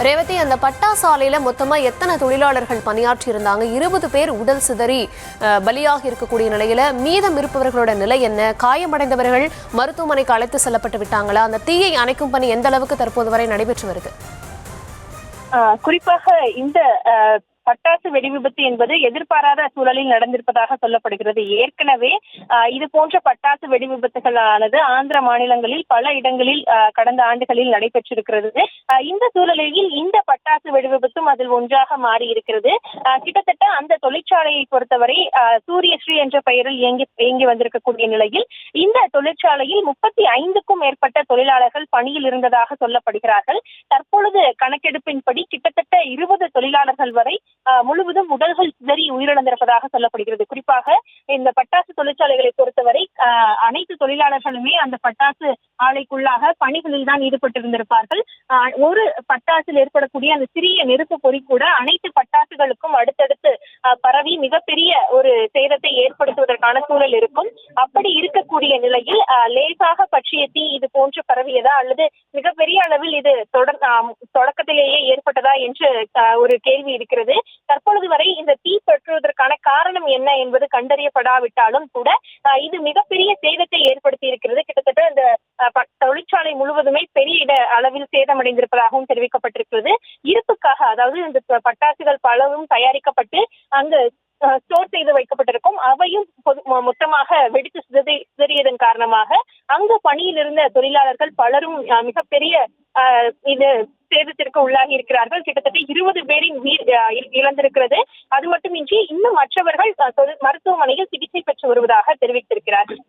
ரேவதி, அந்த பட்டாசு ஆலையில மொத்தமா எத்தனை தொழிலாளர்கள் பணியாற்றி இருந்தாங்க? 20 பேர் உடல் சிதறி பலியாக இருக்கக்கூடிய நிலையில மீதம் இருப்பவர்களோட நிலை என்ன? காயமடைந்தவர்கள் மருத்துவமனைக்கு அழைத்து செல்லப்பட்டு விட்டாங்களா? அந்த தீயை அணைக்கும் பணி எந்த அளவுக்கு தற்போது வரை நடைபெற்று வருது? குறிப்பாக இந்த பட்டாசு வெடி விபத்து என்பது எதிர்பாராத சூழலில் நடந்திருப்பதாக சொல்லப்படுகிறது. ஏற்கனவே இது போன்ற பட்டாசு வெடி விபத்துகளானது ஆந்திர மாநிலங்களில் பல இடங்களில் கடந்த ஆண்டுகளில் நடைபெற்றிருக்கிறது. இந்த சூழலில் இந்த பட்டாசு வெடி விபத்தும் அதில் ஒன்றாக மாறி இருக்கிறது. கிட்டத்தட்ட அந்த தொழிற்சாலையை பொறுத்தவரை சூரியஸ்ரீ என்ற பெயரில் இயங்கி வந்திருக்கக்கூடிய நிலையில் இந்த தொழிற்சாலையில் 35க்கும் மேற்பட்ட தொழிலாளர்கள் பணியில் இருந்ததாக சொல்லப்படுகிறார்கள். தற்பொழுது கணக்கெடுப்பின்படி கிட்டத்தட்ட 20 தொழிலாளர்கள் வரை முழுவதும் உடல்கள் சிதறி உயிரிழந்திருப்பதாக சொல்லப்படுகிறது. குறிப்பாக இந்த பட்டாசு தொழிற்சாலைகளை பொறுத்தவரை அனைத்து தொழிலாளர்களுமே அந்த பட்டாசு ஆலைக்குள்ளாக பணிகளில் தான் ஈடுபட்டிருந்திருப்பார்கள். ஒரு பட்டாசில் ஏற்படக்கூடிய அந்த சிறிய நெருப்பு பொறி கூட அனைத்து பட்டாசுகளுக்கும் அடுத்தடுத்து பரவி மிகப்பெரிய ஒரு சேதத்தை ஏற்படுத்துவதற்கான சூழல் இருக்கும். அப்படி இருக்கக்கூடிய நிலையில் லேசாக பற்றிய தீ இது போன்று பரவியதா அல்லது மிகப்பெரிய அளவில் இது தொடக்கத்திலேயே ஏற்பட்டதா என்று ஒரு கேள்வி இருக்கிறது. தற்பொழுது வரை இந்த தீ பற்றுவதற்கான காரணம் என்ன என்பது கண்டறியப்படாவிட்டாலும் கூட இது மிகப்பெரிய சேதத்தை ஏற்படுத்தி இருக்கிறது. கிட்டத்தட்ட இந்த தொழிற்சாலை முழுவதுமே பெரிய அளவில் சேதமடைந்திருப்பதாகவும் தெரிவிக்கப்பட்டிருக்கிறது. இருப்புக்காக, அதாவது இந்த பட்டாசுகள் பலவும் தயாரிக்கப்பட்டு அங்கு ஸ்டோர் செய்து வைக்கப்பட்டிருக்கும். அவையும் மொத்தமாக வெடித்து சிதறியதன் காரணமாக அங்கு பணியில் இருந்த தொழிலாளர்கள் பலரும் மிகப்பெரிய இது சேதத்திற்கு உள்ளாகி இருக்கிறார்கள். கிட்டத்தட்ட 20 பேரின் உயிர் இழந்திருக்கிறது. அது மட்டுமின்றி இன்னும் மற்றவர்கள் மருத்துவமனையில் சிகிச்சை பெற்று வருவதாக தெரிவித்திருக்கிறார்கள்.